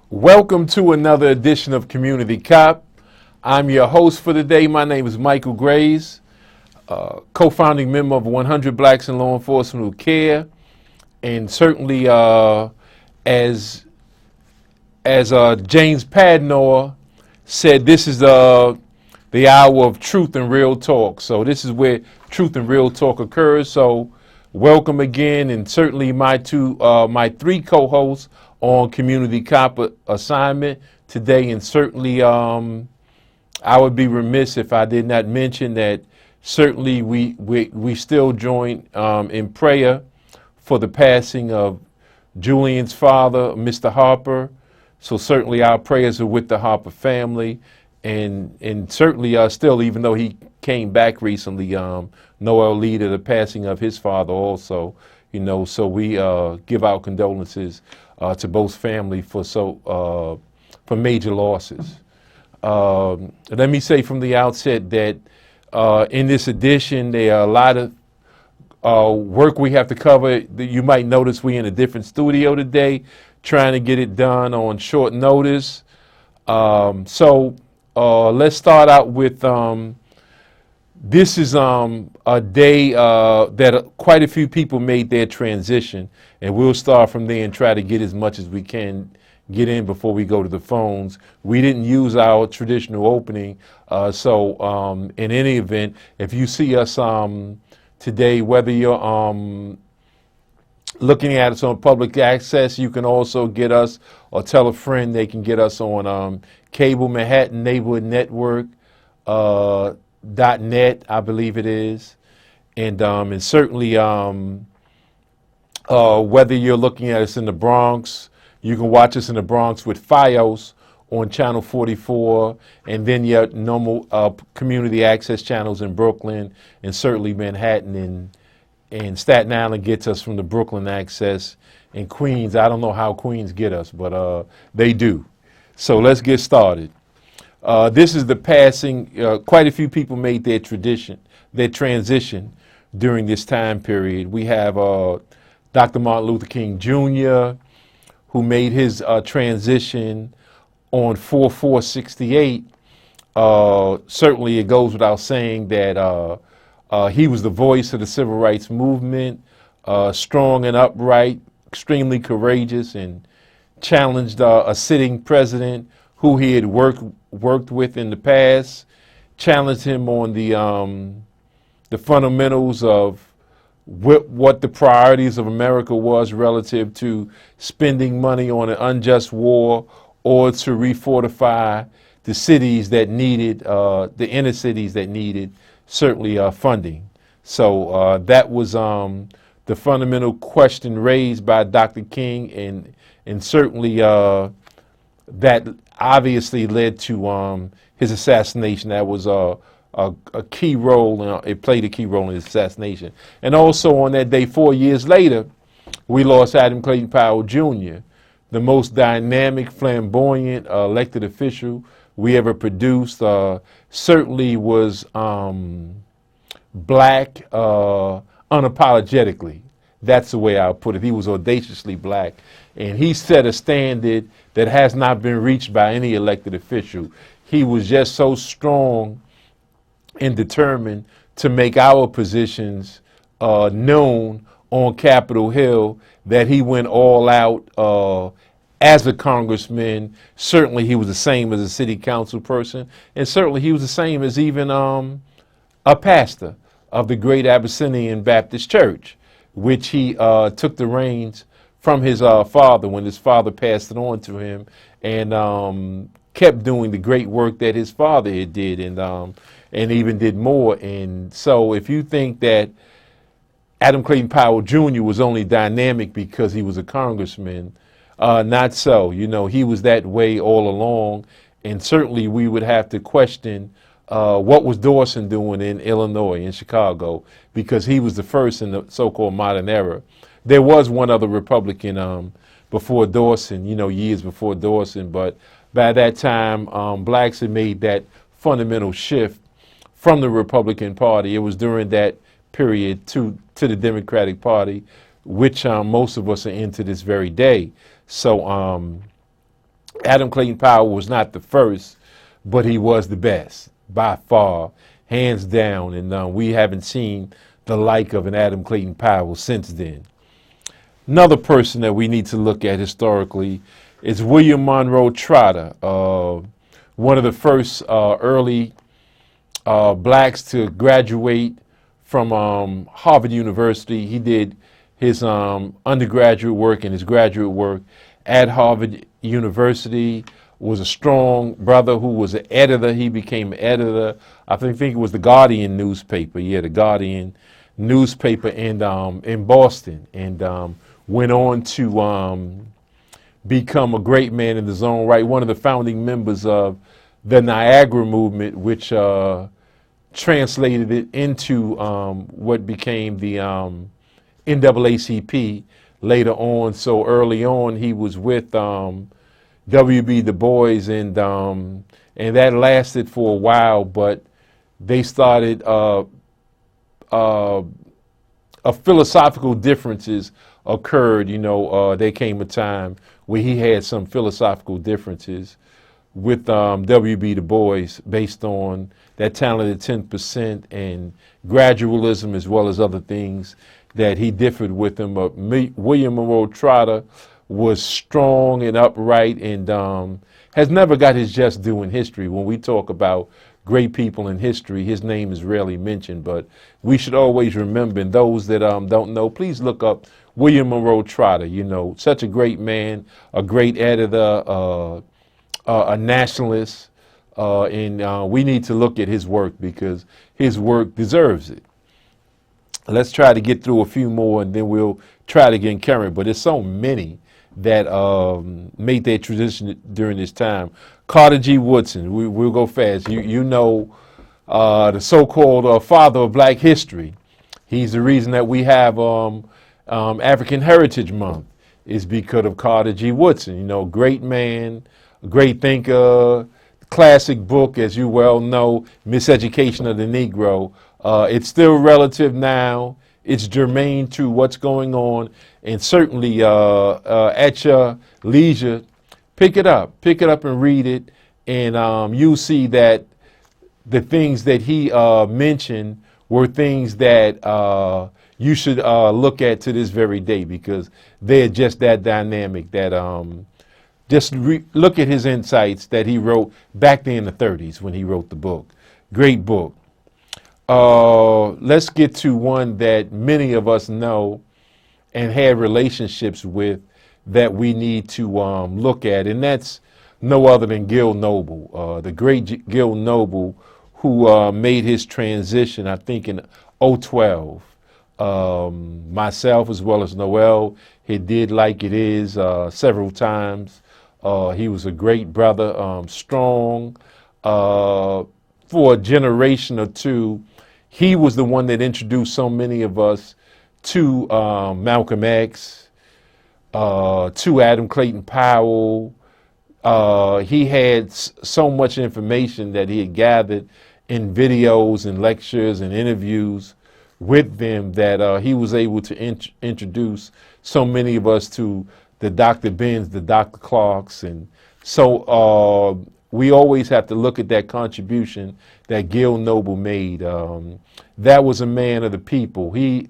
Welcome to another edition of Community Cop. I'm your host for the day. My name is Michael Grays, co-founding member of 100 Blacks in Law Enforcement Who Care, and certainly as James Padnor said, this is the hour of truth and real talk. So this is where truth and real talk occurs. So welcome again, and certainly my three co-hosts on Community Cop assignment today, and certainly I would be remiss if I did not mention that certainly we still join in prayer for the passing of Julian's father, Mr. Harper. So certainly our prayers are with the Harper family, and certainly still, even though he came back recently, Noel Leader, the passing of his father also, so we give our condolences to both family for major losses. Let me say from the outset that in this edition, there are a lot of work we have to cover. You might notice we're in a different studio today, trying to get it done on short notice. So let's start out with this is a day that quite a few people made their transition, and we'll start from there and try to get as much as we can get in before we go to the phones. We didn't use our traditional opening, so in any event, if you see us today, whether you're looking at us on public access, you can also get us, or tell a friend they can get us on Cable Manhattan Neighborhood Network, .net, I believe it is, and certainly whether you're looking at us in the Bronx, you can watch us in the Bronx with FiOS on Channel 44, and then your normal community access channels in Brooklyn, and certainly Manhattan and Staten Island gets us from the Brooklyn access. In Queens, I don't know how Queens get us, but they do. So let's get started. This is the passing. Quite a few people made their transition during this time period. We have Dr. Martin Luther King Jr., who made his transition on 4/4/68. Certainly, it goes without saying that he was the voice of the civil rights movement, strong and upright, extremely courageous, and challenged a sitting president who he had worked with in the past, challenged him on the fundamentals of what the priorities of America was relative to spending money on an unjust war, or to refortify the cities that needed, the inner cities that needed certainly funding. So that was the fundamental question raised by Dr. King, and certainly that obviously led to his assassination. That was a key role, it played a key role in his assassination. And also on that day, 4 years later, we lost Adam Clayton Powell Jr., the most dynamic, flamboyant elected official we ever produced. Certainly was black unapologetically. That's the way I'll put it. He was audaciously black, and he set a standard that has not been reached by any elected official. He was just so strong and determined to make our positions known on Capitol Hill that he went all out as a congressman. Certainly he was the same as a city council person, and certainly he was the same as even a pastor of the Great Abyssinian Baptist Church, which he took the reins from his father when his father passed it on to him, and kept doing the great work that his father had did, and even did more. And so if you think that Adam Clayton Powell Jr. was only dynamic because he was a congressman, not so. He was that way all along, and certainly we would have to question what was Dawson doing in Illinois, in Chicago, because he was the first in the so-called modern era. There was one other Republican before Dawson, years before Dawson, but by that time, blacks had made that fundamental shift from the Republican Party. It was during that period to the Democratic Party, which most of us are in to this very day. So Adam Clayton Powell was not the first, but he was the best by far, hands down. And we haven't seen the like of an Adam Clayton Powell since then. Another person that we need to look at historically is William Monroe Trotter, one of the first early blacks to graduate from Harvard University. He did his undergraduate work and his graduate work at Harvard University, was a strong brother who was an editor. He became an editor. I think it was the Guardian newspaper. Yeah, the Guardian newspaper in Boston, and went on to become a great man in his own right. One of the founding members of the Niagara movement, which translated it into what became the NAACP later on. So early on, he was with W.B. Du Bois, and that lasted for a while, but they started philosophical differences occurred. There came a time where he had some philosophical differences with W.B. Du Bois based on that talented 10% and gradualism, as well as other things that he differed with him. William Monroe Trotter was strong and upright, and has never got his just due in history. When we talk about great people in history, his name is rarely mentioned, but we should always remember, and those that don't know, please look up William Monroe Trotter. Such a great man, a great editor, a nationalist, and we need to look at his work because his work deserves it. Let's try to get through a few more, and then we'll try to get current, but there's so many that made their transition during this time. Carter G. Woodson, we'll go fast. You know the so-called father of black history. He's the reason that we have African Heritage Month, is because of Carter G. Woodson. Great man, great thinker, classic book, as you well know, Miseducation of the Negro. It's still relative now. It's germane to what's going on, and certainly at your leisure, pick it up and read it, and you'll see that the things that he mentioned were things that you should look at to this very day, because they're just that dynamic. That just look at his insights that he wrote back then in the 30s when he wrote the book. Great book. Let's get to one that many of us know and have relationships with that we need to look at, and that's no other than Gil Noble, the great Gil Noble, who made his transition, I think, in 2012. Myself, as well as Noel, he did Like It Is several times. He was a great brother, strong. For a generation or two, he was the one that introduced so many of us to Malcolm X, to Adam Clayton Powell. He had so much information that he had gathered in videos and lectures and interviews with them that he was able to introduce so many of us to the Dr. Benz, the Dr. Clarks. And so we always have to look at that contribution that Gil Noble made. That was a man of the people. He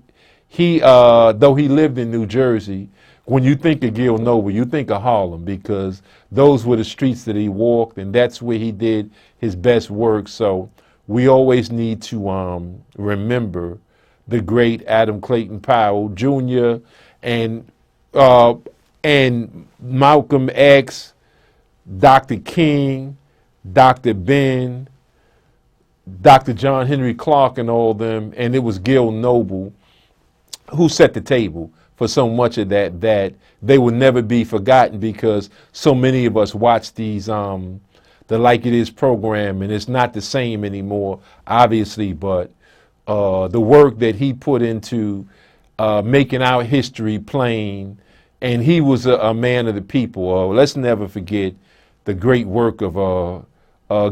though he lived in New Jersey, when you think of Gil Noble, you think of Harlem, because those were the streets that he walked, and that's where he did his best work. So we always need to remember the great Adam Clayton Powell Jr. and Malcolm X, Dr. King, Dr. Ben, Dr. John Henry Clark, and all them. And it was Gil Noble who set the table for so much of that they will never be forgotten, because so many of us watch these the Like It Is program, and it's not the same anymore, obviously, but the work that he put into making our history plain, and he was a man of the people. Let's never forget the great work of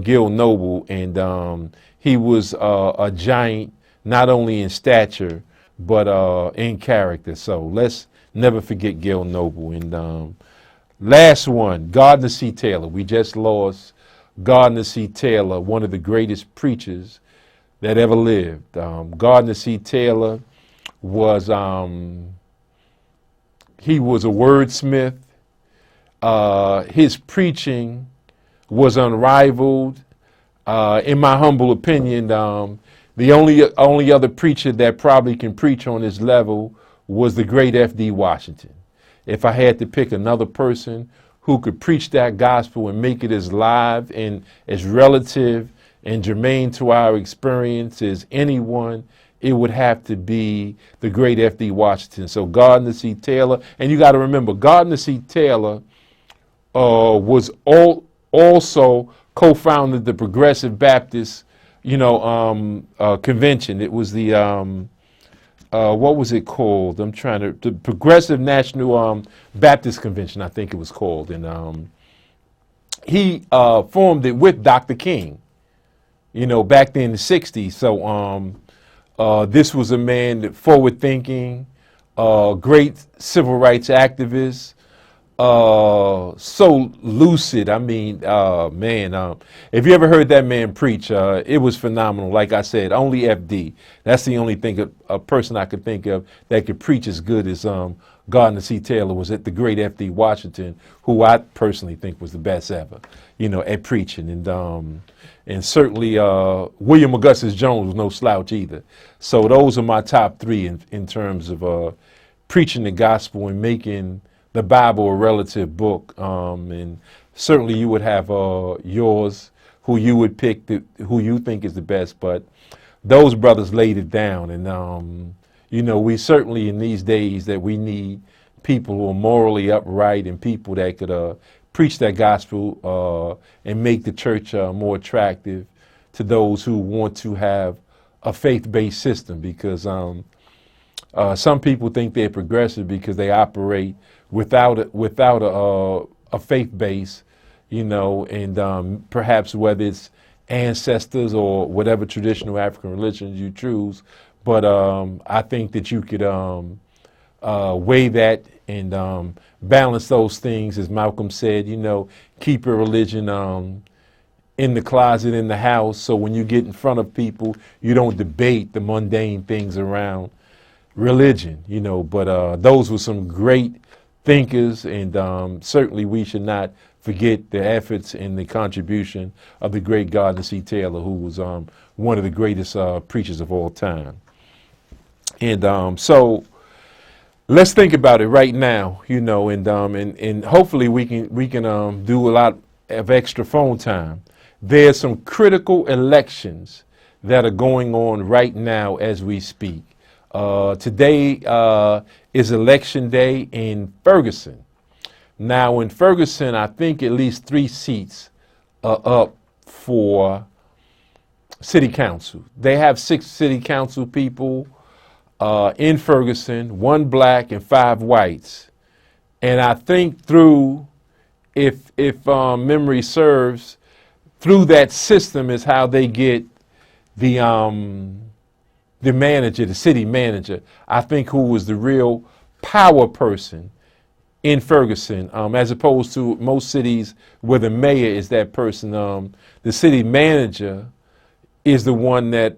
Gil Noble, and he was a giant, not only in stature, but in character. So let's never forget Gil Noble. And Last one, Gardner C. Taylor. We just lost Gardner C. Taylor, one of the greatest preachers that ever lived. Gardner C. Taylor was, he was a wordsmith. His preaching was unrivaled. In my humble opinion, the only other preacher that probably can preach on this level was the great F.D. Washington. If I had to pick another person who could preach that gospel and make it as live and as relative and germane to our experience as anyone, it would have to be the great F.D. Washington. So Gardner C. Taylor, and you got to remember, Gardner C. Taylor was also co-founded the Progressive Baptist, convention. It was the what was it called? The Progressive National Baptist Convention, I think it was called, and he formed it with Dr. King, back then in the '60s. So this was a man that forward-thinking, great civil rights activist. So lucid. I mean, man, if you ever heard that man preach, it was phenomenal. Like I said, only FD. That's the only a person I could think of that could preach as good as Gardner C. Taylor was at the great F.D. Washington, who I personally think was the best ever, at preaching. And certainly William Augustus Jones was no slouch either. So those are my top three in terms of preaching the gospel and making the Bible a relative book, and certainly you would have yours, who you would pick, who you think is the best, but those brothers laid it down. And, we certainly in these days that we need people who are morally upright and people that could preach that gospel and make the church more attractive to those who want to have a faith-based system, because some people think they're progressive because they operate without a faith base, and perhaps whether it's ancestors or whatever traditional African religions you choose. But I think that you could weigh that and balance those things, as Malcolm said. Keep your religion in the closet, in the house, so when you get in front of people, you don't debate the mundane things around religion. But those were some great thinkers, and certainly we should not forget the efforts and the contribution of the great Gardner C. Taylor, who was one of the greatest preachers of all time. And so let's think about it right now, and hopefully we can do a lot of extra phone time. There's some critical elections that are going on right now as we speak. Today is election day in Ferguson. Now in Ferguson, I think at least 3 seats are up for city council. They have 6 city council people in Ferguson, 1 black and 5 whites. And I think through, if memory serves, through that system is how they get the manager, the city manager, I think, who was the real power person in Ferguson, as opposed to most cities where the mayor is that person. The city manager is the one that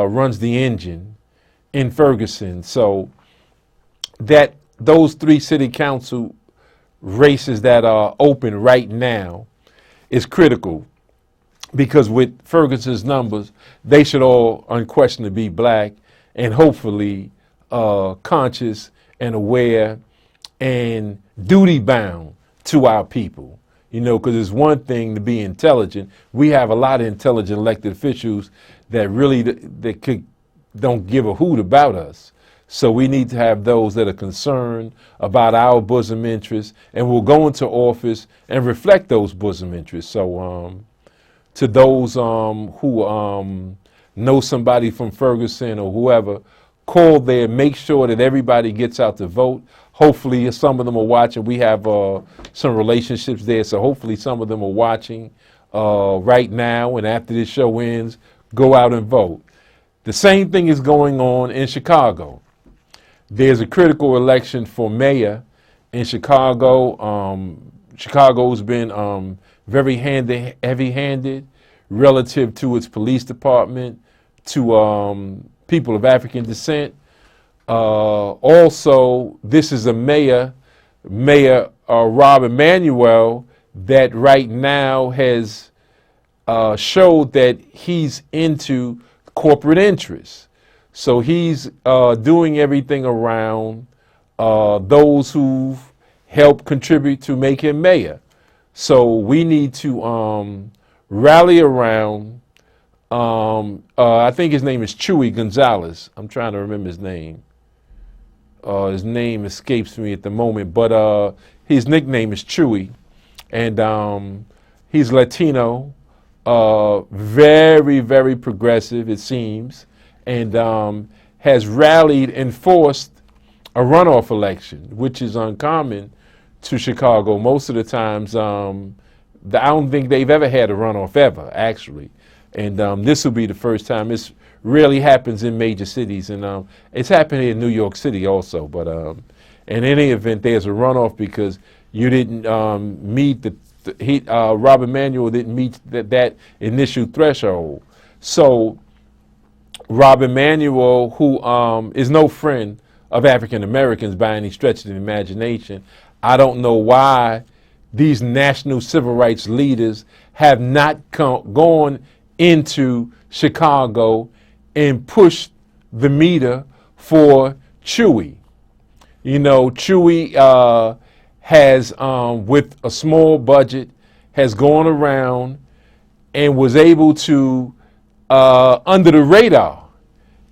runs the engine in Ferguson. So that those 3 city council races that are open right now is critical, because with Ferguson's numbers, they should all unquestionably be black and hopefully conscious and aware and duty bound to our people. Because it's one thing to be intelligent. We have a lot of intelligent elected officials that really don't give a hoot about us. So we need to have those that are concerned about our bosom interests and will go into office and reflect those bosom interests. So to those who know somebody from Ferguson or whoever, call there, make sure that everybody gets out to vote. Hopefully some of them are watching. We have some relationships there, so hopefully some of them are watching right now, and after this show ends, go out and vote. The same thing is going on in Chicago. There's a critical election for mayor in Chicago. Chicago's been very heavy-handed relative to its police department, to people of African descent. Also, this is a Mayor Rahm Emanuel, that right now has showed that he's into corporate interests. So he's doing everything around those who've helped contribute to make him mayor. So we need to rally around, I think his name is Chuy Gonzalez. I'm trying to remember his name. His name escapes me at the moment, but his nickname is Chuy. And he's Latino, very, very progressive, it seems, and has rallied and forced a runoff election, which is uncommon to Chicago. Most of the times, I don't think they've ever had a runoff ever, actually. And this will be the first time. This rarely happens in major cities, and it's happening in New York City also. But in any event, there's a runoff because you didn't meet Rahm Emanuel didn't meet that initial threshold. So Rahm Emanuel, who is no friend of African Americans by any stretch of the imagination, I don't know why these national civil rights leaders have not gone into Chicago and pushed the meter for Chuy. You know, Chuy has, with a small budget, has gone around and was able to, under the radar,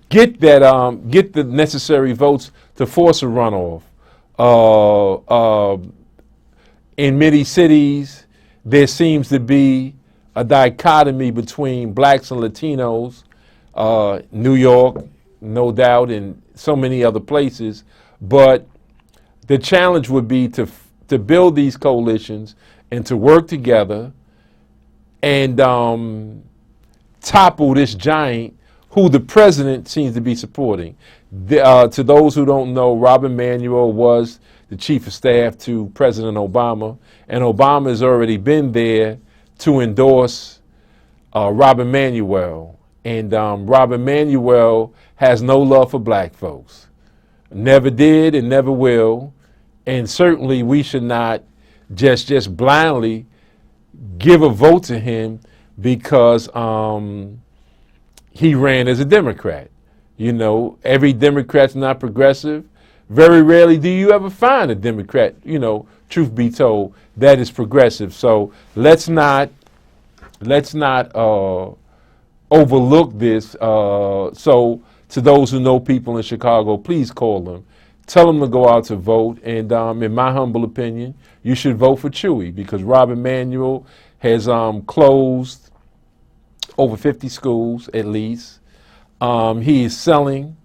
get the necessary votes to force a runoff. In many cities, there seems to be a dichotomy between blacks and Latinos. New York, no doubt, and so many other places. But the challenge would be to build these coalitions and to work together and topple this giant who the president seems to be supporting. To those who don't know, Rahm Emanuel was the chief of staff to President Obama, and Obama has already been there to endorse Rahm Emanuel. And Rahm Emanuel has no love for black folks. Never did and never will. And certainly we should not just blindly give a vote to him because he ran as a Democrat. You know, every Democrat's not progressive. Very rarely do you ever find a Democrat, you know, truth be told, that is progressive. So let's not overlook this. So to those who know people in Chicago, please call them. Tell them to go out to vote. And in my humble opinion, you should vote for Chuy because Rahm Emanuel has closed over 50 schools at least. He is selling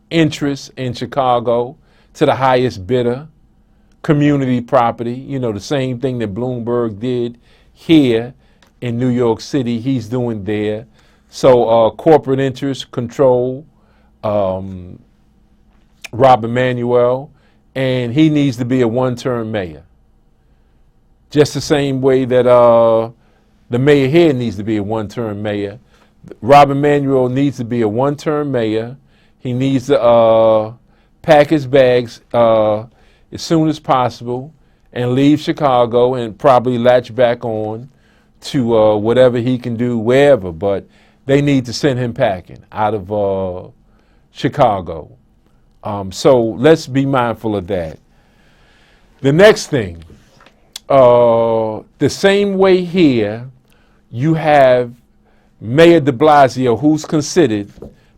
interest in Chicago to the highest bidder, community property, you know, the same thing that Bloomberg did here in New York City, he's doing there. So corporate interest control Rahm Emanuel, and he needs to be a one-term mayor. Just the same way that the mayor here needs to be a one-term mayor. Rahm Emanuel needs to be a one-term mayor. He needs to pack his bags as soon as possible and leave Chicago and probably latch back on to whatever he can do wherever. But they need to send him packing out of Chicago. So let's be mindful of that. The next thing, the same way here, you have Mayor de Blasio, who's considered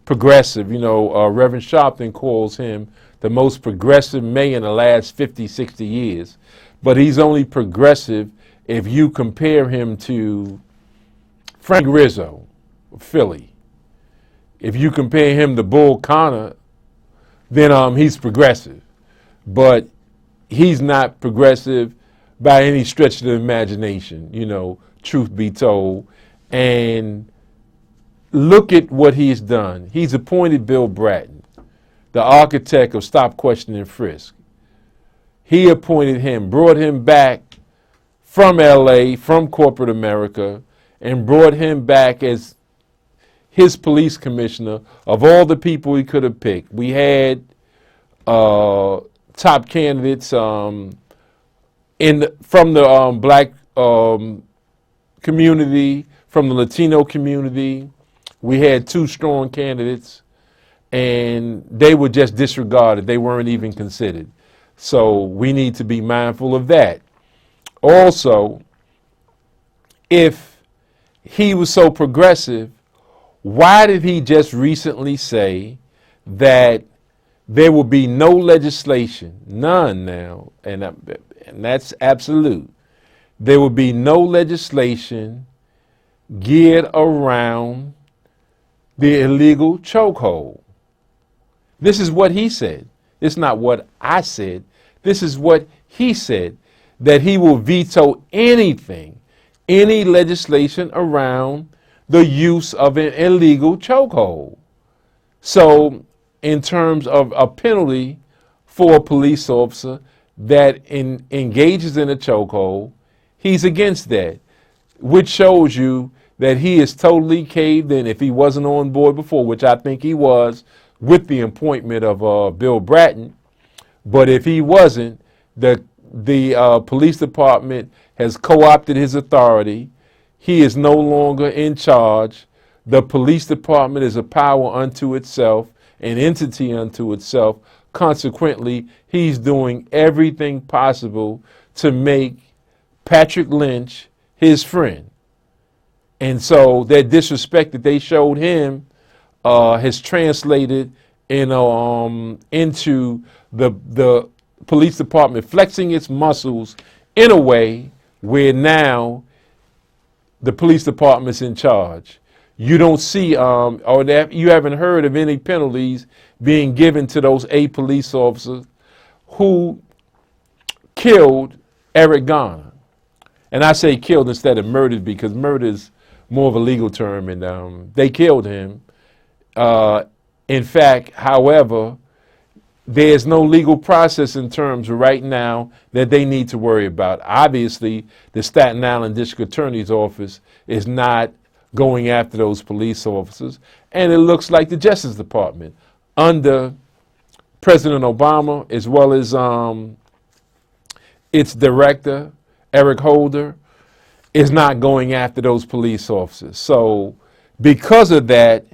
progressive. You know, Reverend Sharpton calls him the most progressive mayor in the last 50, 60 years. But he's only progressive if you compare him to Frank Rizzo of Philly. If you compare him to Bull Connor, then he's progressive. But he's not progressive by any stretch of the imagination, you know, truth be told. And look at what he's done. He's appointed Bill Bratton, the architect of Stop, Question, and Frisk. he appointed him, brought him back from LA, from corporate America, and brought him back as his police commissioner of all the people he could have picked. We had top candidates from the black community, from the Latino community. We had 2 strong candidates, and they were just disregarded. They weren't even considered. So we need to be mindful of that. Also, if he was so progressive, why did he just recently say that there will be no legislation, none now, and that's absolute, there will be no legislation geared around the illegal chokehold? This is what he said. It's not what I said. This is what he said, that he will veto anything, any legislation around the use of an illegal chokehold. So in terms of a penalty for a police officer that engages in a chokehold, he's against that, which shows you that he is totally caved in. If he wasn't on board before, which I think he was with the appointment of Bill Bratton, but if he wasn't, the police department has co-opted his authority. He is no longer in charge. The police department is a power unto itself, an entity unto itself. Consequently, he's doing everything possible to make Patrick Lynch his friend. And so that disrespect that they showed him has translated into the police department flexing its muscles in a way where now the police department's in charge. You don't see, or that you haven't heard of any penalties being given to those 8 police officers who killed Eric Garner. And I say killed instead of murdered because murder is more of a legal term, and they killed him. In fact, however, there's no legal process in terms of right now that they need to worry about. Obviously, the Staten Island District Attorney's Office is not going after those police officers, and it looks like the Justice Department under President Obama, as well as its director, Eric Holder, is not going after those police officers. So because of that,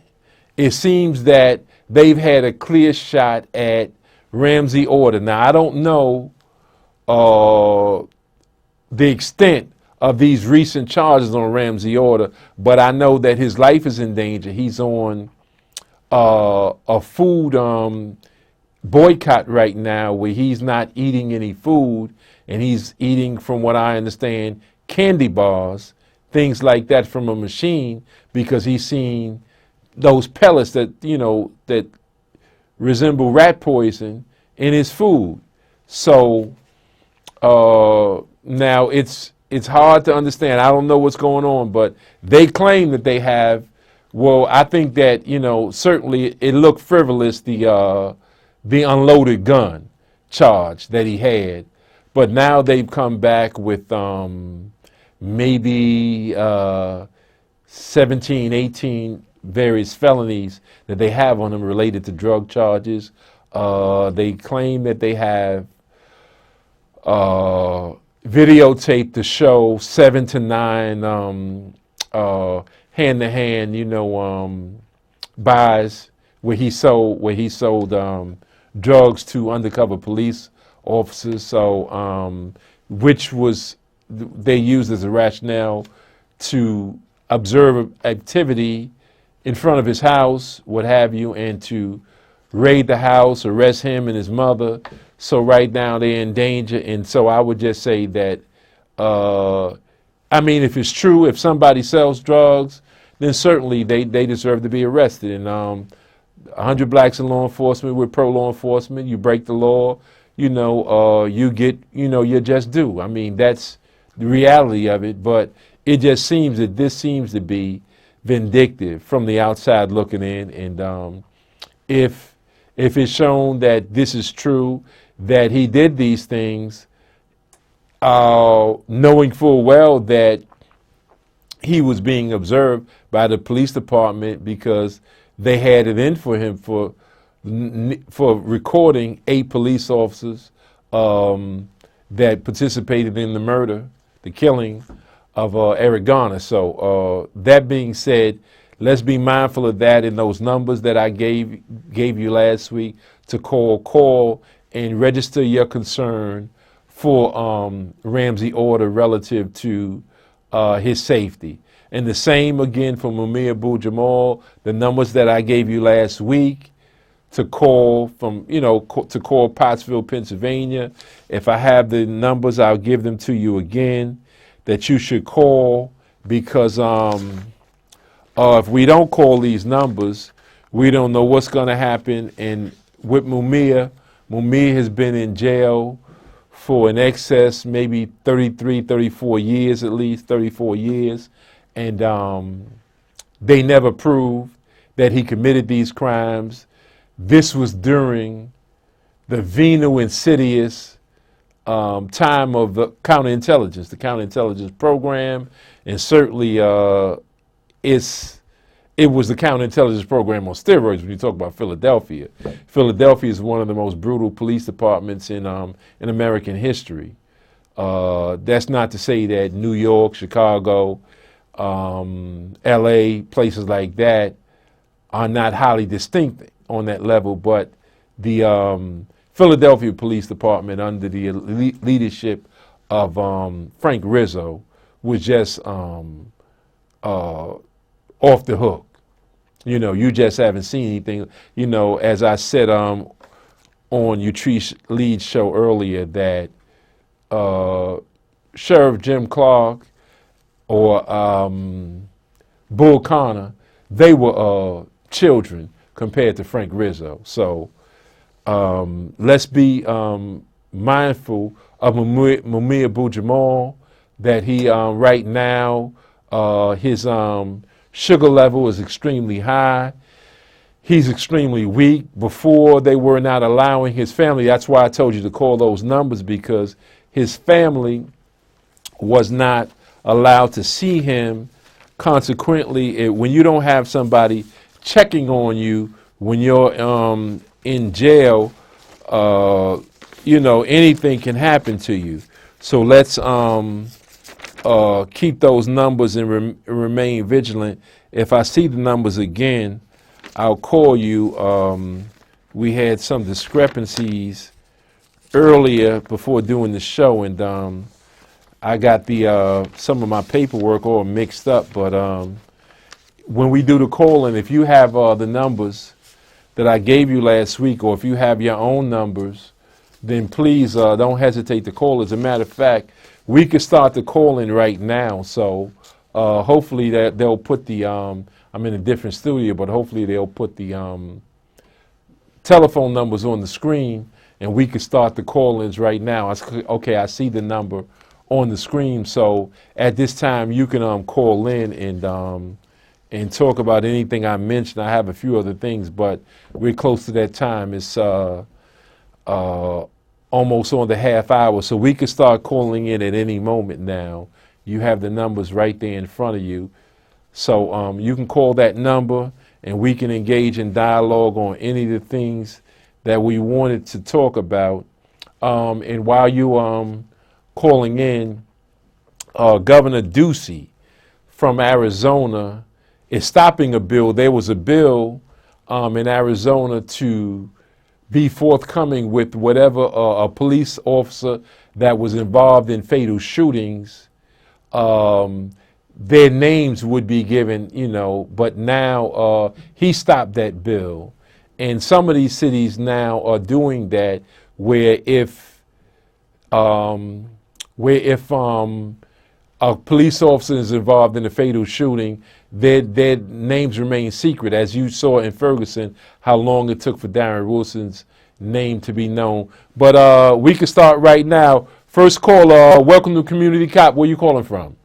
it seems that they've had a clear shot at Ramsey Orta. Now, I don't know the extent of these recent charges on Ramsey Orta, but I know that his life is in danger. He's on a food boycott right now where he's not eating any food, and he's eating, from what I understand, candy bars, things like that from a machine, because he's seen those pellets that, that resemble rat poison in his food. So now it's hard to understand. I don't know what's going on, but they claim that they have. Well, I think that, certainly it looked frivolous, the unloaded gun charge that he had. But now they've come back with maybe 17, 18 various felonies that they have on him related to drug charges. They claim that they have videotaped the show 7 to 9 hand-to-hand, buys where he sold drugs to undercover police officers. So which was they used as a rationale to observe activity in front of his house, what have you, and to raid the house, arrest him and his mother. So right now they're in danger. And so I would just say that, if it's true, if somebody sells drugs, then certainly they deserve to be arrested. And 100 blacks in law enforcement, we're pro-law enforcement. You break the law, you get, your just due. That's the reality of it. But it just seems that this seems to be vindictive from the outside looking in. And if it's shown that this is true, that he did these things, knowing full well that he was being observed by the police department because they had it in for him for recording 8 police officers that participated in the murder, the killing of Eric Garner. So that being said, let's be mindful of that in those numbers that I gave you last week to call and register your concern for Ramsey Orta relative to his safety. And the same again for Mumia Abu-Jamal, the numbers that I gave you last week to call from, to call Pottsville, Pennsylvania. If I have the numbers, I'll give them to you again that you should call, because if we don't call these numbers, we don't know what's going to happen. And with Mumia has been in jail for an excess, maybe 33, 34 years, at least 34 years. And they never proved that he committed these crimes. This was during the venal, insidious time of the counterintelligence program, and certainly it was the counterintelligence program on steroids when you talk about Philadelphia. Philadelphia is one of the most brutal police departments in American history. That's not to say that New York, Chicago, LA, places like that are not highly distinct on that level, but the Philadelphia Police Department under the leadership of Frank Rizzo was just off the hook. You just haven't seen anything. As I said on Utrice Leeds' show earlier, that Sheriff Jim Clark or Bull Connor, they were children compared to Frank Rizzo. So let's be mindful of Mumia Abu-Jamal, that he right now his sugar level is extremely high. He's extremely weak. Before, they were not allowing his family. That's why I told you to call those numbers, because his family was not allowed to see him. Consequently, when you don't have somebody checking on you when you're in jail, anything can happen to you. So let's keep those numbers and remain vigilant. If I see the numbers again, I'll call you. We had some discrepancies earlier before doing the show, and I got the some of my paperwork all mixed up. But when we do the calling, if you have the numbers that I gave you last week, or if you have your own numbers, then please don't hesitate to call. As a matter of fact, we could start the calling right now. So hopefully that they'll put the I'm in a different studio, but hopefully they'll put the telephone numbers on the screen, and we could start the call-ins right now. Okay, I see the number on the screen. So at this time, you can call in and talk about anything I mentioned. I have a few other things, but we're close to that time. It's almost on the half hour, so we can start calling in at any moment now. You have the numbers right there in front of you. So you can call that number, and we can engage in dialogue on any of the things that we wanted to talk about. And while you calling in, Governor Ducey from Arizona is stopping a bill. There was a bill in Arizona to be forthcoming with whatever a police officer that was involved in fatal shootings, their names would be given, but now he stopped that bill. And some of these cities now are doing that, where if a police officer is involved in a fatal shooting, their names remain secret, as you saw in Ferguson, how long it took for Darren Wilson's name to be known. But we can start right now. First caller, welcome to Community Cop. Where you calling from?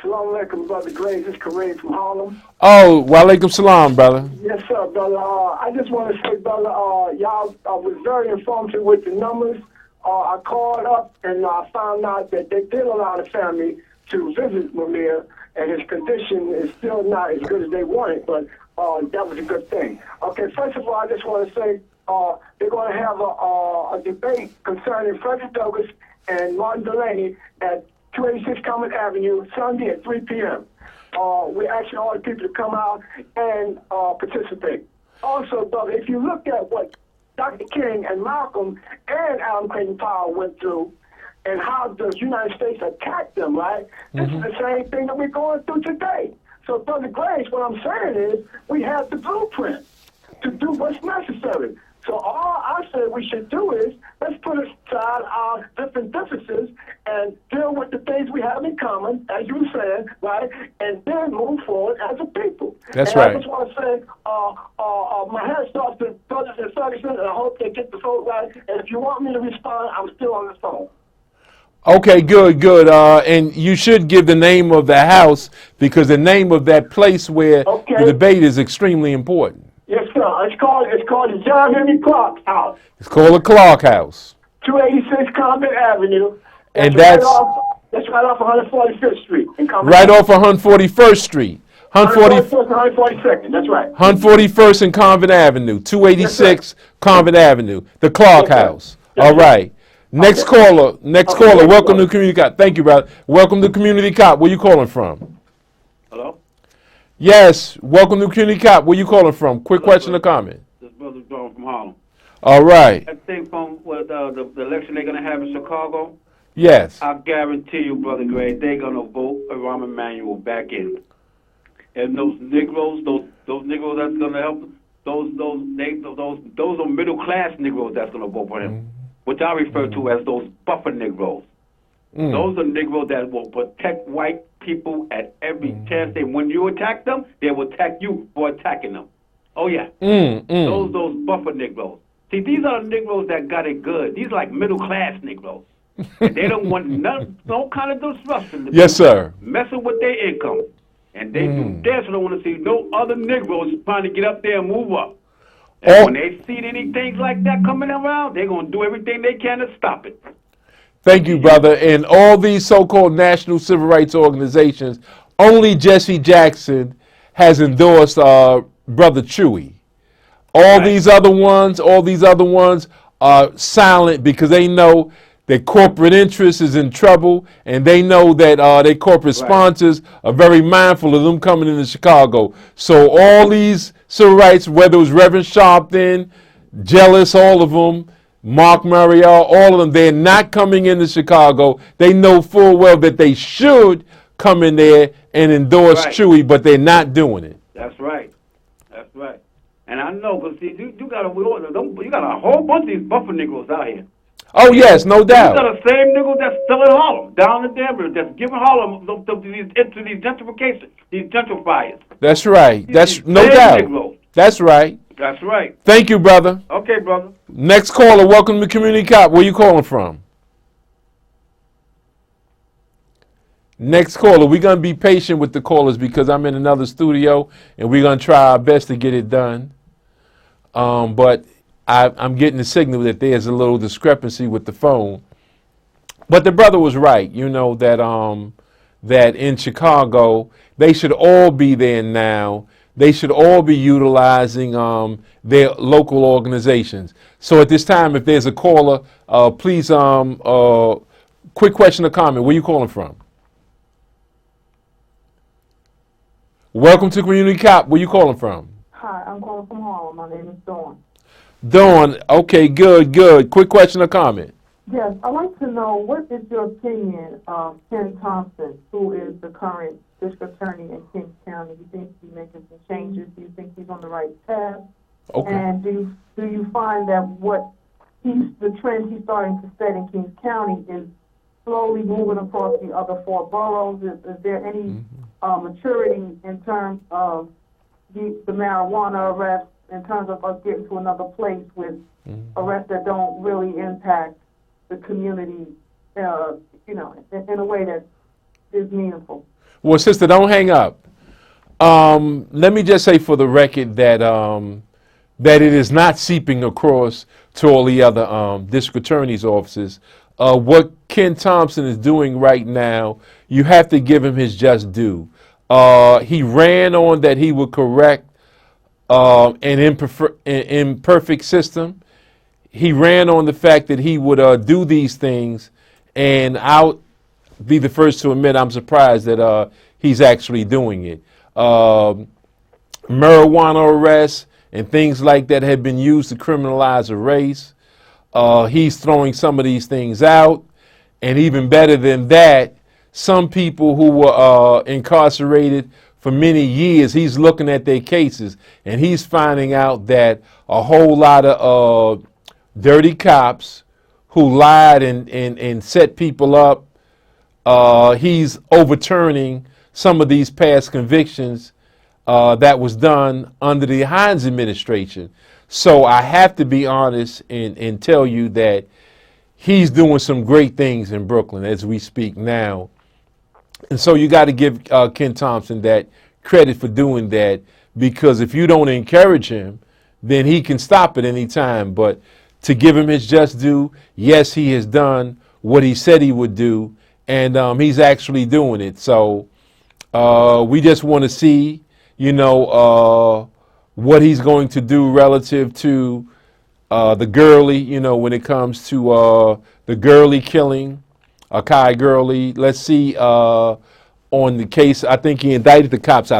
Assalamu alaikum, Brother Graves. This is Kareem from Harlem. Oh, walaikum salam, brother. Yes, sir, brother. I just want to say, brother, y'all was very informative with the numbers. I called up and I found out that they did allow the family to visit Mumia, and his condition is still not as good as they wanted, but that was a good thing. Okay, first of all, I just want to say they're going to have a debate concerning Frederick Douglass and Martin Delaney at 286 Common Avenue, Sunday at 3 p.m. We're asking all the people to come out and participate. Also, brother, if you look at what Dr. King and Malcolm and Adam Clayton Powell went through and how the United States attacked them, right? This is the same thing that we're going through today. So, Brother Grace, what I'm saying is we have the blueprint to do what's necessary. So all I say we should do is let's put aside our different differences and deal with the things we have in common, as you were saying, right? And then move forward as a people. That's and right. I just want to say, my hats off to brothers in Ferguson, and I hope they get the vote right. And if you want me to respond, I'm still on the phone. Okay, good, good. And you should give the name of the house because the name of that place where the debate is extremely important. Yes, sir. It's called the John Henry Clark House. It's called the Clark House. 286 Compton Avenue. And that's right off 145th Street. Right off 141st Street. 142nd, that's right. 141st and Convent Avenue, 286 Convent Avenue, the Clark House. All right. Next caller, welcome to Community Cop. Thank you, brother. Welcome to Community Cop. Where you calling from? Hello? Yes, welcome to Community Cop. Where you calling from? Quick question or comment? This brother's John from Harlem. All right. That thing from the election they're going to have in Chicago, Yes. I guarantee you, Brother Gray, they're going to vote Rahm Emanuel back in. And those Negroes that's going to help, those are middle-class Negroes that's going to vote for him, which I refer to as those buffer Negroes. Those are Negroes that will protect white people at every chance. When you attack them, they will attack you for attacking them. Oh, yeah. Those buffer Negroes. See, these are the Negroes that got it good. These are like middle-class Negroes. And they don't want no kind of disruption. Yes, sir. Messing with their income. And they do this, so don't want to see no other Negroes trying to get up there and move up. And when they see anything like that coming around, they're going to do everything they can to stop it. Thank you, brother. And all these so-called national civil rights organizations, only Jesse Jackson has endorsed Brother Chewy. All these other ones are silent because they know that corporate interest is in trouble, and they know that their corporate sponsors are very mindful of them coming into Chicago. So all these civil rights, whether it was Reverend Sharpton, Jealous, all of them, Mark Murray, all of them, they're not coming into Chicago. They know full well that they should come in there and endorse Chewy, but they're not doing it. That's right. That's right. And I know, because see, you got a whole bunch of these buffer Negroes out here. Oh, yes, no doubt. You got the same niggas that's still in Harlem, down in Denver, that's giving Harlem to these gentrification, these gentrifiers. That's right. That's no doubt. Negroes. That's right. That's right. Thank you, brother. Okay, brother. Next caller, welcome to Community Cop. Where you calling from? Next caller, we're going to be patient with the callers because I'm in another studio, and we're going to try our best to get it done. But I'm getting the signal that there's a little discrepancy with the phone. But the brother was right, you know, that in Chicago, they should all be there now. They should all be utilizing their local organizations. So at this time, if there's a caller, please, quick question or comment. Where you calling from? Welcome to Community Cop. Where you calling from? Hi, I'm calling from Harlem. My name is Dawn. Dawn, okay, good, good. Quick question or comment? Yes, I'd like to know, what is your opinion of Ken Thompson, who is the current district attorney in Kings County? Do you think he's making some changes? Do you think he's on the right path? Okay. And do you find that the trend he's starting to set in Kings County is slowly moving across the other four boroughs? Is there any maturity in terms of the marijuana arrests, in terms of us getting to another place with arrests that don't really impact the community, in a way that is meaningful? Well, sister, don't hang up. Let me just say for the record that that it is not seeping across to all the other district attorney's offices. What Ken Thompson is doing right now, you have to give him his just due. He ran on that he would correct an imperfect system. He ran on the fact that he would do these things, and I'll be the first to admit I'm surprised that he's actually doing it. Marijuana arrests and things like that have been used to criminalize a race. He's throwing some of these things out, and even better than that, some people who were incarcerated for many years, he's looking at their cases, and he's finding out that a whole lot of dirty cops who lied and set people up, he's overturning some of these past convictions that was done under the Hines administration. So I have to be honest and tell you that he's doing some great things in Brooklyn as we speak now. And so you got to give Ken Thompson that credit for doing that, because if you don't encourage him, then he can stop at any time. But to give him his just due, yes, he has done what he said he would do, and he's actually doing it. So we just want to see, what he's going to do relative to the Gurley, when it comes to the Gurley killing, Kai Gurley. Let's see on the case. I think he indicted the cops,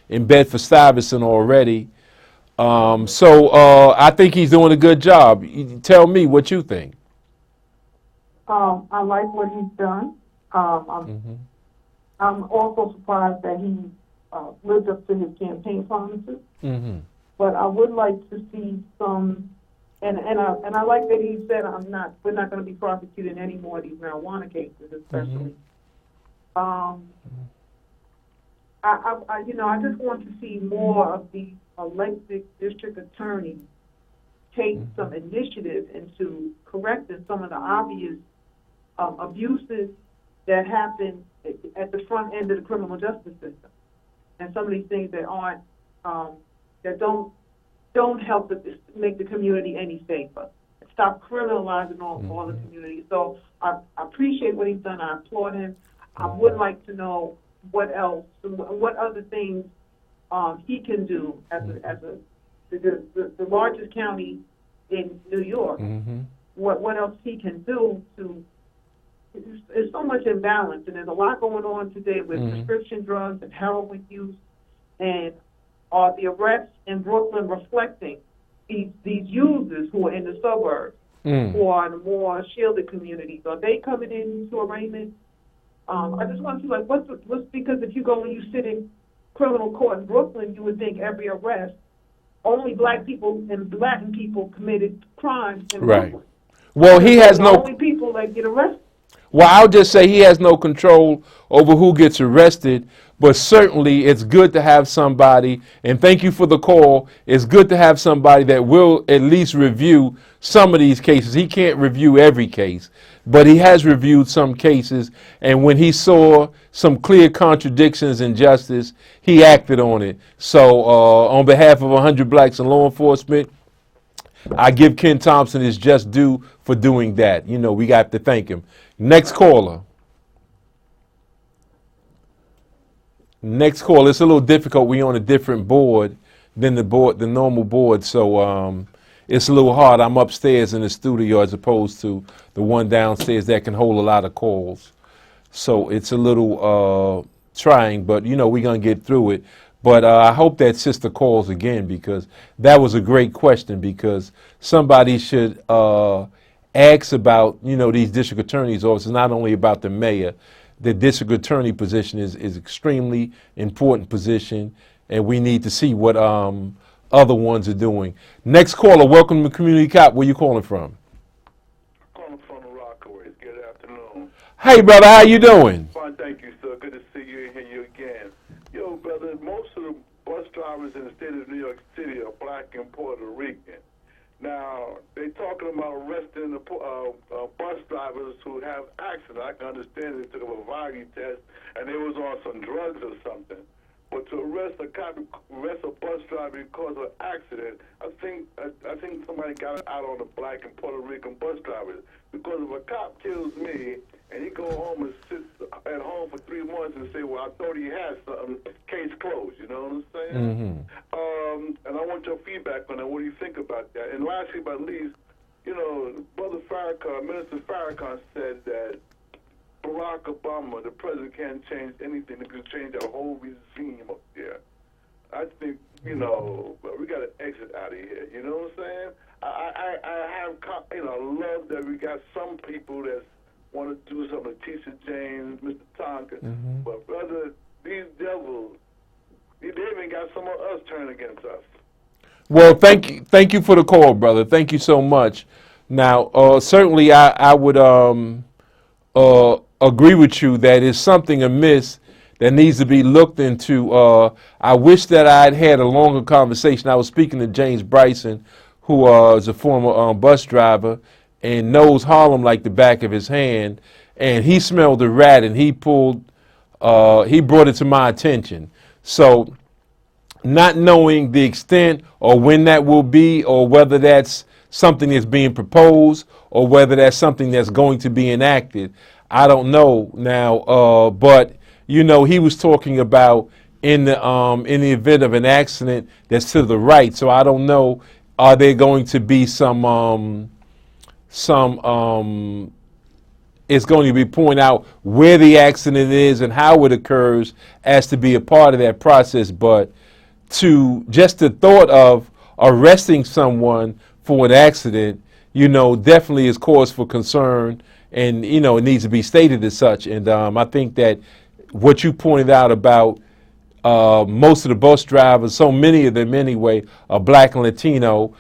in Bedford-Stuyvesant already. So I think he's doing a good job. Tell me what you think. I like what he's done. I'm also surprised that he lived up to his campaign promises. Mm-hmm. But I would like to see some, and I like that he said we're not going to be prosecuting any more of these marijuana cases, especially. I just want to see more of these elected district attorneys take some initiative into correcting some of the obvious abuses that happen at the front end of the criminal justice system, and some of these things that aren't that don't help make the community any safer. Stop criminalizing all the community. So I appreciate what he's done. I applaud him. I would like to know what other things he can do as the largest county in New York. What else he can do to? There's so much imbalance, and there's a lot going on today with prescription drugs and heroin use, and are the arrests in Brooklyn reflecting these users who are in the suburbs, who are in the more shielded communities? Are they coming into arraignment? I just want to what's because if you go and you sit in criminal court in Brooklyn, you would think every arrest, only black people and Latin people committed crimes in Brooklyn. Well, he has the only people that get arrested. Well, I'll just say he has no control over who gets arrested, but certainly it's good to have somebody, and thank you for the call, it's good to have somebody that will at least review some of these cases. He can't review every case, but he has reviewed some cases, and when he saw some clear contradictions in justice, he acted on it. So on behalf of 100 Blacks in Law Enforcement, I give Ken Thompson his just due for doing that. We got to thank him. Next caller. It's a little difficult. We're on a different board than the normal board, so it's a little hard. I'm upstairs in the studio as opposed to the one downstairs that can hold a lot of calls. So it's a little trying, but we're gonna get through it. But I hope that sister calls again, because that was a great question, because somebody should ask about, these district attorney's offices, not only about the mayor. The district attorney position is extremely important position, and we need to see what other ones are doing. Next caller, welcome to Community Cop. Where you calling from? Calling from the Rockaways. Good afternoon. Hey, brother, how you doing? Fine, thank you, sir. Good to see you and hear you again. Yo, brother, most of the bus drivers in the state of New York City are black and Puerto Rican. Now, they talking about arresting the bus drivers who have accidents. I can understand they took a sobriety test, and they was on some drugs or something. But to arrest a bus driver because of an accident, I think somebody got it out on the black and Puerto Rican bus drivers. Because if a cop kills me and he go home and sits at home for 3 months and say, "Well, I thought he had something," case closed. You know what I'm saying? And I want your feedback on that. What do you think about that? And lastly, but least, you know, Brother Farrakhan, Minister Farrakhan said that Barack Obama, the president, can't change anything. It could change the whole regime up there. I think, you know, we got to exit out of here. You know what I'm saying? I have, you know, love that we got some people that want to do something. Tisha James, Mr. Tonkin, but brother, these devils, they even got some of us turning against us. Well, thank you for the call, brother. Thank you so much. Now, certainly, I would agree with you that is something amiss that needs to be looked into. I wish that I'd had a longer conversation. I was speaking to James Bryson, who is a former bus driver and knows Harlem like the back of his hand, and he smelled a rat and he brought it to my attention. So, not knowing the extent or when that will be, or whether that's something that's being proposed or whether that's something that's going to be enacted, I don't know now. But you know, he was talking about in the event of an accident that's to the right. So I don't know. Are there going to be some it's going to be pointed out where the accident is and how it occurs as to be a part of that process. But just the thought of arresting someone for an accident, you know, definitely is cause for concern, and you know, it needs to be stated as such. And I think that what you pointed out about most of the bus drivers, so many of them anyway, are black and Latino.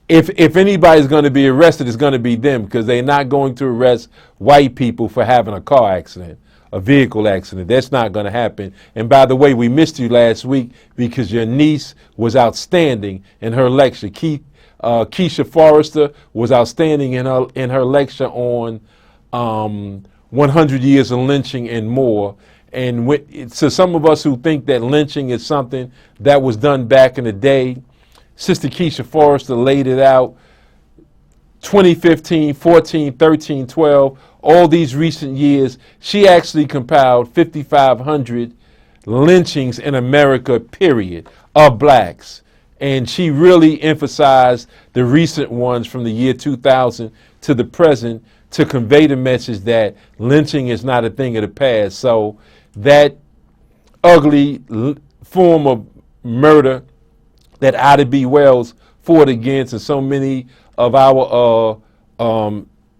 If anybody's going to be arrested, it's going to be them, because they're not going to arrest white people for having a car accident, a vehicle accident. That's not going to happen. And by the way, we missed you last week because your niece was outstanding in her lecture. Keisha Forrester was outstanding in her lecture on 100 years of lynching and more. And so some of us who think that lynching is something that was done back in the day, Sister Keisha Forrester laid it out. 2015, 14, 13, 12, all these recent years, she actually compiled 5,500 lynchings in America, period, of blacks. And she really emphasized the recent ones from the year 2000 to the present to convey the message that lynching is not a thing of the past. So that ugly form of murder that Ida B. Wells fought against, and so many of our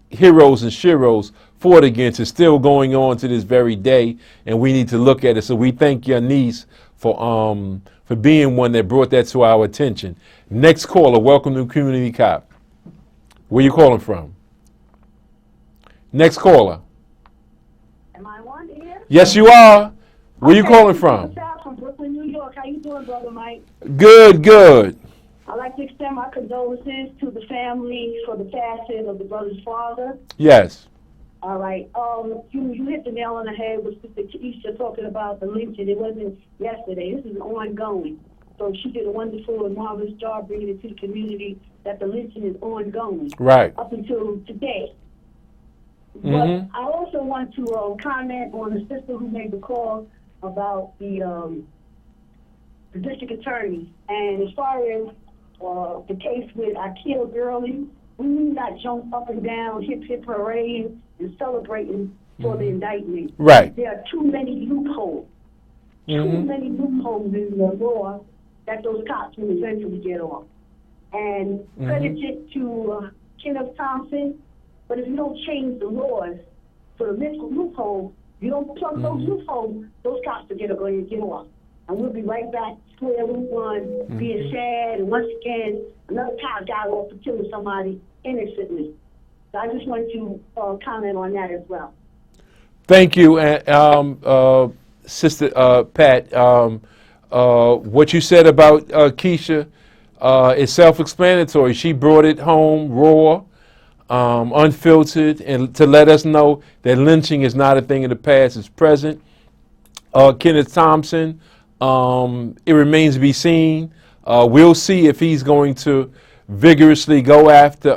heroes and sheroes fought against, is still going on to this very day, and we need to look at it. So we thank your niece for being one that brought that to our attention. Next caller, welcome to Community Cop. Where you calling from? Next caller. Am I on here? Yes, you are. Where you calling from? From Brooklyn, New York. How you doing, Brother Mike? Good. I'd like to extend my condolences to the family for the passing of the brother's father. Yes. All right. You hit the nail on the head with Sister Keisha talking about the lynching. It wasn't yesterday. This is ongoing. So she did a wonderful and marvelous job bringing it to the community that the lynching is ongoing. Right. Up until today. Mm-hmm. But I also want to comment on the sister who made the call about the district attorney. And as far as the case with Akil Gurley, we need not jump up and down, hip hooray, and celebrating for the indictment. Right. There are too many loopholes. Too many loopholes in the law that those cops will eventually get off. And credit it to Kenneth Thompson, but if you don't change the laws for the loophole, you don't plug those loopholes, those cops are going to get off. And we'll be right back square root one, being sad, and once again, another cop got off for killing somebody innocently. So I just wanted to comment on that as well. Thank you, Sister Pat. What you said about Keisha is self-explanatory. She brought it home raw. unfiltered, and to let us know that lynching is not a thing of the past, it's present. Kenneth Thompson, it remains to be seen. We'll see if he's going to vigorously go after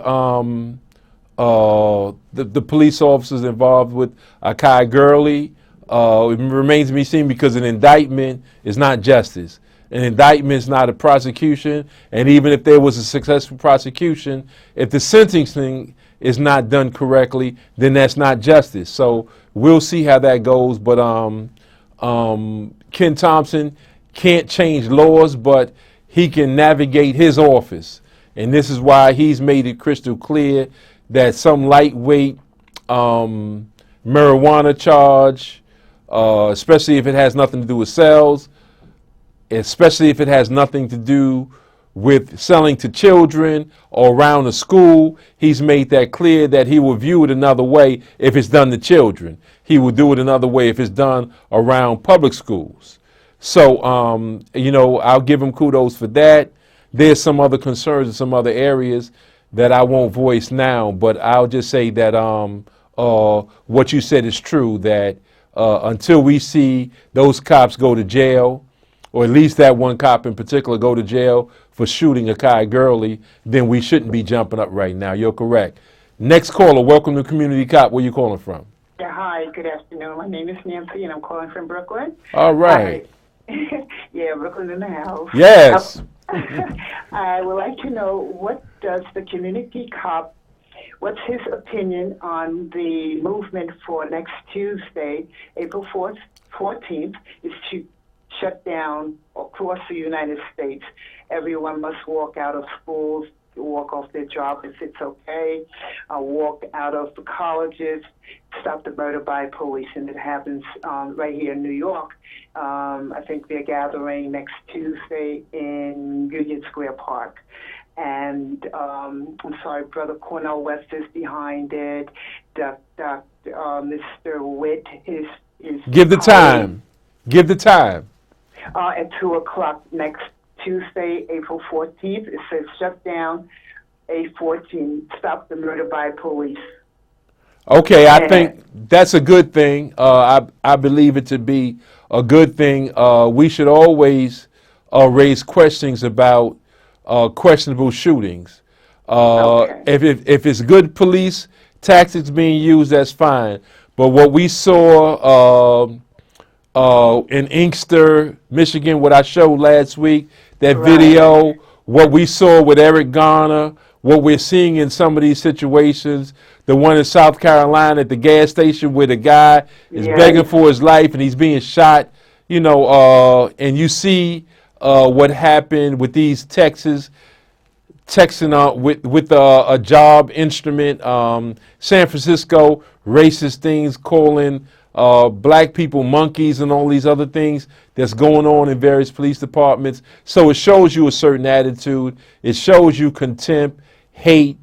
the police officers involved with Akai Gurley. It remains to be seen because an indictment is not justice. An indictment is not a prosecution, and even if there was a successful prosecution, if the sentencing is not done correctly, then that's not justice. So we'll see how that goes. But Ken Thompson can't change laws, but he can navigate his office. And this is why he's made it crystal clear that some lightweight marijuana charge, especially if it has nothing to do with sales, especially if it has nothing to do with selling to children or around a school, he's made that clear that he will view it another way if it's done to children. He will do it another way if it's done around public schools. So, I'll give him kudos for that. There's some other concerns in some other areas that I won't voice now, but I'll just say that what you said is true, that until we see those cops go to jail, or at least that one cop in particular go to jail for shooting Akai Gurley, then we shouldn't be jumping up right now. You're correct. Next caller, welcome to Community Cop. Where you calling from? Yeah, hi, good afternoon. My name is Nancy, and I'm calling from Brooklyn. All right. Yeah, Brooklyn in the house. Yes. I would like to know, what does the community cop, what's his opinion on the movement for next Tuesday, April 14th, is to shut down across the United States. Everyone must walk out of schools, walk off their job if it's okay, walk out of the colleges, stop the murder by police. And it happens right here in New York. I think they're gathering next Tuesday in Union Square Park. And I'm sorry, Brother Cornel West is behind it. Mr. Witt is Give the time. Give the time. At 2 o'clock next Tuesday, April 14th. It says shut down A14, stop the murder by police. Okay, I think that's a good thing. I believe it to be a good thing. We should always raise questions about questionable shootings. Okay. If it's good police tactics being used, that's fine. But what we saw in Inkster, Michigan, what I showed last week, that video, what we saw with Eric Garner, what we're seeing in some of these situations, the one in South Carolina at the gas station where the guy is begging for his life and he's being shot, and you see what happened with these texting with a job instrument, San Francisco, racist things, calling black people monkeys and all these other things that's going on in various police departments. So it shows you a certain attitude. It shows you contempt, hate,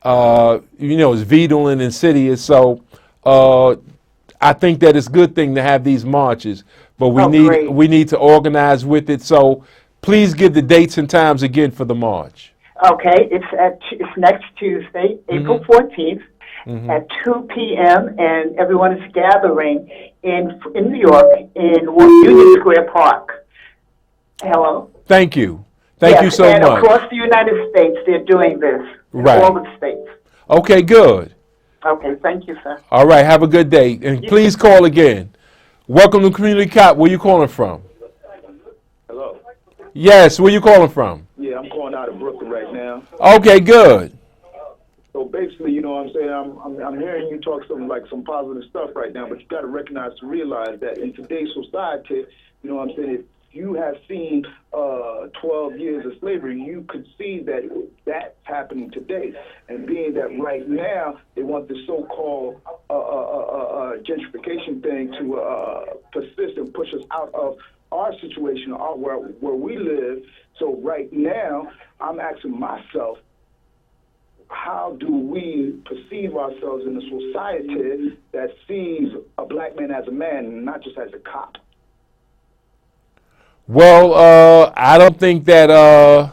it's vetoing and insidious. So I think that it's a good thing to have these marches, but we need to organize with it. So please give the dates and times again for the march. Okay, it's next Tuesday, April 14th. At 2 p.m. and everyone is gathering in New York in Union Square Park. Hello. Thank you. Thank you so much. Across the United States, they're doing this. Right. All the states. Okay, good. Okay, thank you, sir. All right, have a good day, and please call again. Welcome to Community Cop. Where you calling from? Hello. Yes, where you calling from? Yeah, I'm calling out of Brooklyn right now. Okay, good. So basically, you know what I'm saying, I'm hearing you talk some positive stuff right now, but you got to recognize to realize that in today's society, you know what I'm saying, if you have seen 12 years of slavery, you could see that that's happening today. And being that right now they want the so-called gentrification thing to persist and push us out of our situation, where we live. So right now, I'm asking myself, how do we perceive ourselves in a society that sees a black man as a man and not just as a cop? Well, I don't think that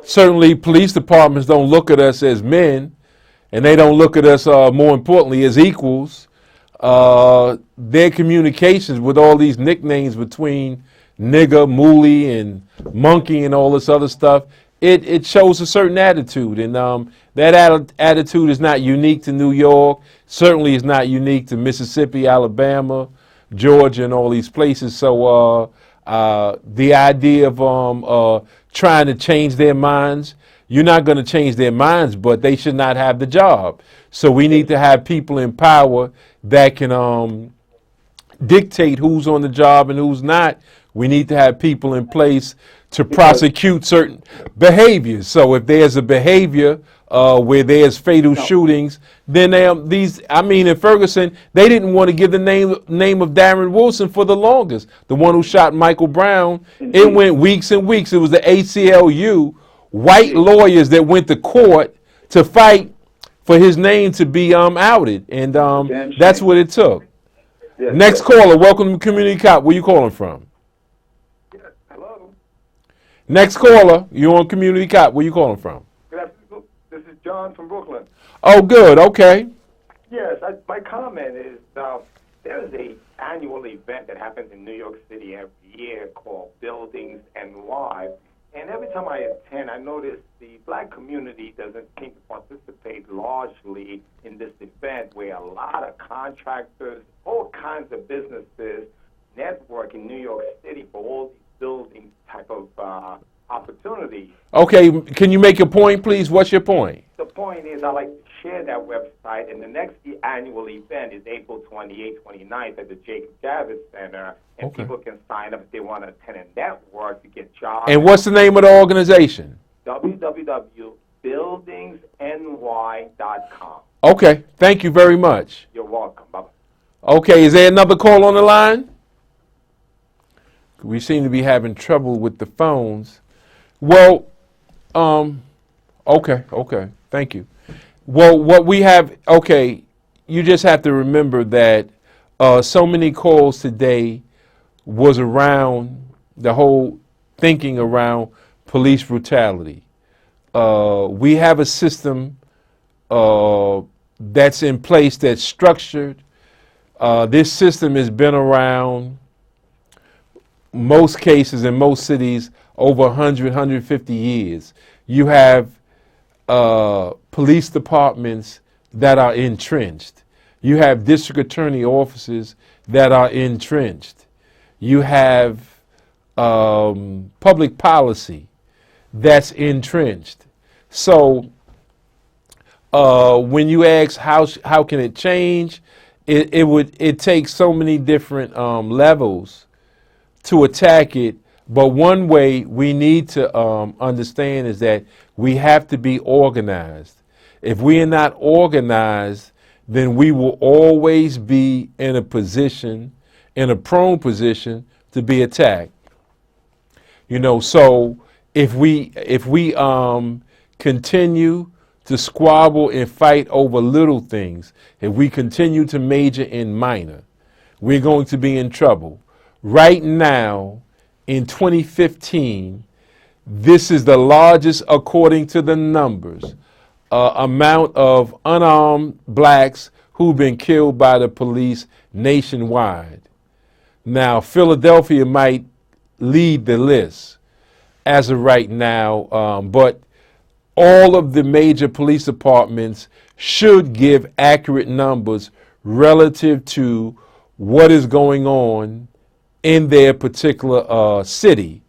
certainly police departments don't look at us as men. and they don't look at us, more importantly, as equals, their communications with all these nicknames between nigger, mooly, and monkey and all this other stuff, it shows a certain attitude. And that attitude is not unique to New York, certainly is not unique to Mississippi, Alabama, Georgia, and all these places. So the idea of trying to change their minds, you're not going to change their minds, but they should not have the job. So we need to have people in power that can dictate who's on the job and who's not. We need to have people in place to prosecute certain behaviors. So if there's a behavior where there's fatal shootings, then in Ferguson, they didn't want to give the name of Darren Wilson for the longest. The one who shot Michael Brown, it went weeks and weeks. It was the ACLU, white lawyers that went to court to fight for his name to be outed. And that's what it took. Yes, Next caller, welcome to Community Cop. Where you calling from? Hello. Next caller, you're on Community Cop. Where you calling from? Good afternoon. This is John from Brooklyn. Oh, good. Okay. Yes, my comment is there's a annual event that happens in New York City every year called Buildings NY. And every time I attend, I notice the black community doesn't seem to participate largely in this event, where a lot of contractors, all kinds of businesses network in New York City for all these building type of opportunities. Okay, can you make your point, please? What's your point? The point is, I like to share that website, and the next annual event is April 28th, 29th at the Jacob Javits Center, and Okay. people can sign up if they want to attend a network to get jobs. And what's the name of the organization? www.buildingsny.com. Okay, thank you very much. You're welcome. Bye-bye. Okay, is there another call on the line? We seem to be having trouble with the phones. Well, okay, thank you. Well, what we have, you just have to remember that so many calls today was around the whole thinking around police brutality. We have a system that's in place, that's structured. This system has been around most cases in most cities over 100, 150 years. You have police departments that are entrenched. You have district attorney offices that are entrenched. You have public policy that's entrenched. So when you ask how can it change, it takes so many different levels to attack it. But one way we need to understand is that we have to be organized. If we are not organized, then we will always be in a position, in a prone position to be attacked. So if we continue to squabble and fight over little things, if we continue to major in minor, we're going to be in trouble. Right now, in 2015, this is the largest, according to the numbers, amount of unarmed blacks who've been killed by the police nationwide. Now, Philadelphia might lead the list as of right now, but all of the major police departments should give accurate numbers relative to what is going on in their particular city.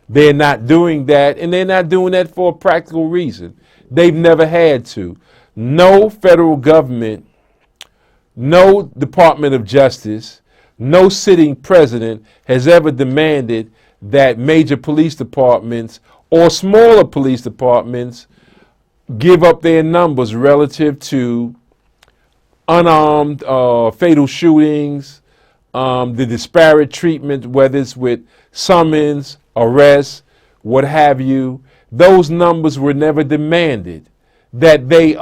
They're not doing that, and they're not doing that for a practical reason. They've never had to. No federal government, no Department of Justice, no sitting president has ever demanded that major police departments or smaller police departments give up their numbers relative to unarmed fatal shootings, the disparate treatment, whether it's with summons, arrests, what have you. Those numbers were never demanded that they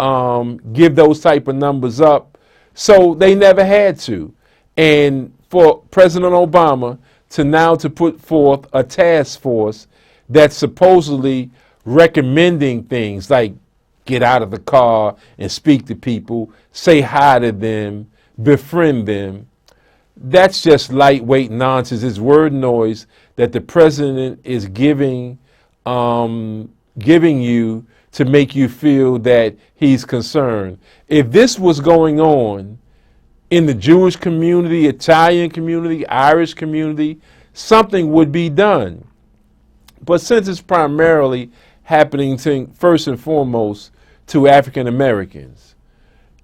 give those type of numbers up, so they never had to. And for President Obama to put forth a task force that's supposedly recommending things like get out of the car and speak to people, say hi to them, befriend them. That's just lightweight nonsense. It's word noise that the president is giving you to make you feel that he's concerned. If this was going on in the Jewish community, Italian community, Irish community, something would be done. But since it's primarily happening to, first and foremost, to African Americans,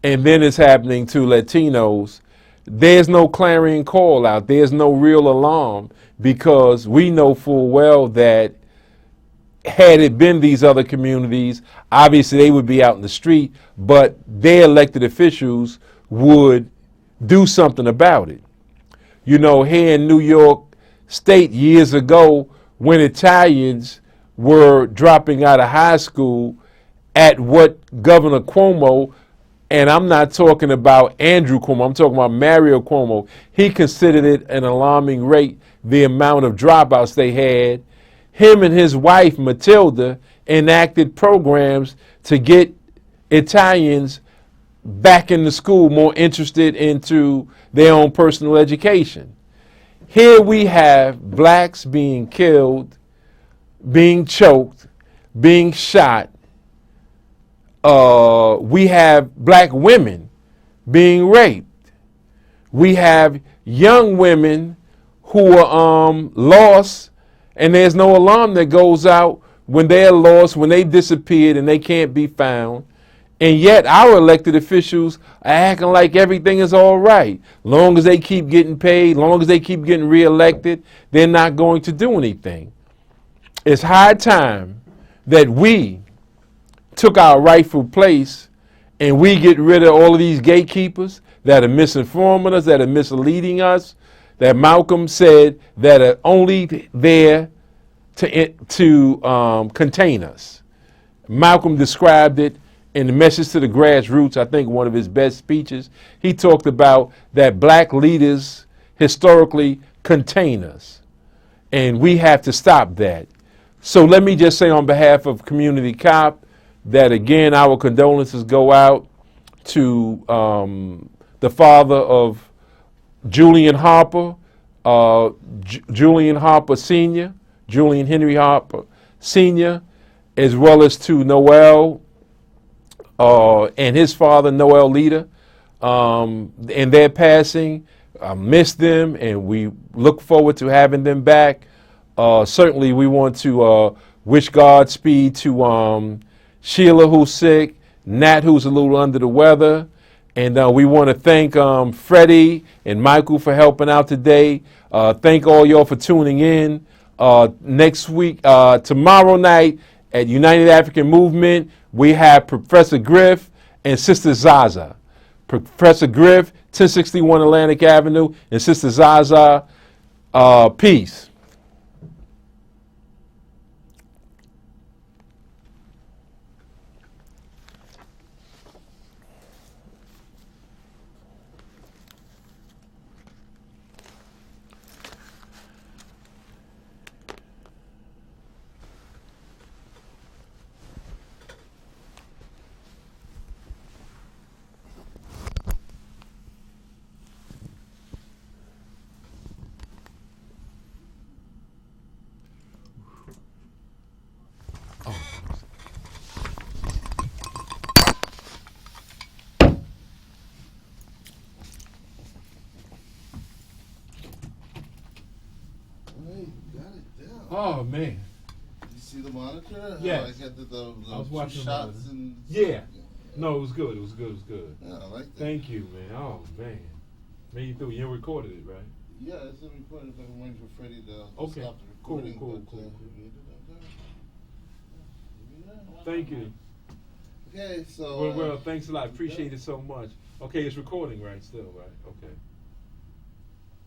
and then it's happening to Latinos, there's no clarion call out. There's no real alarm, because we know full well that had it been these other communities, obviously they would be out in the street, but their elected officials would do something about it. You know, here in New York State years ago, when Italians were dropping out of high school, at what Governor Cuomo, and I'm not talking about Andrew Cuomo, I'm talking about Mario Cuomo, he considered it an alarming rate, the amount of dropouts they had. Him and his wife, Matilda, enacted programs to get Italians back in the school, more interested into their own personal education. Here we have blacks being killed, being choked, being shot. We have black women being raped. We have young women who are lost, and there's no alarm that goes out when they're lost, when they disappeared and they can't be found. And yet our elected officials are acting like everything is all right. Long as they keep getting paid, long as they keep getting reelected, they're not going to do anything. It's high time that we took our rightful place and we get rid of all of these gatekeepers that are misinforming us, that are misleading us, that Malcolm said that are only there to contain us. Malcolm described it in the Message to the Grassroots, I think one of his best speeches. He talked about that black leaders historically contain us, and we have to stop that. So let me just say on behalf of Community Cop that, again, our condolences go out to the father of Julian Harper, Julian Harper Sr., Julian Henry Harper Sr., as well as to Noel and his father, Noel Leader, and their passing. I miss them, and we look forward to having them back. Certainly, we want to wish Godspeed to Sheila, who's sick, Nat, who's a little under the weather, and we want to thank Freddie and Michael for helping out today. Thank all y'all for tuning in. Next week, tomorrow night at United African Movement, we have Professor Griff and Sister Zaza. Professor Griff, 1061 Atlantic Avenue, and Sister Zaza, peace. Oh man! You see the monitor? Yes. I got the I was watching shots the and yeah. No, it was good. It was good. It was good. Yeah, I like that. Thank you, man. Oh man, made you through. You recorded it, right? Yeah, it's a recording. I'm waiting for Freddie to Okay. stop the recording. Cool. But, Thank you. Okay, so Well, thanks a lot. Appreciate it so much. Okay, it's recording, right? Still, right? Okay.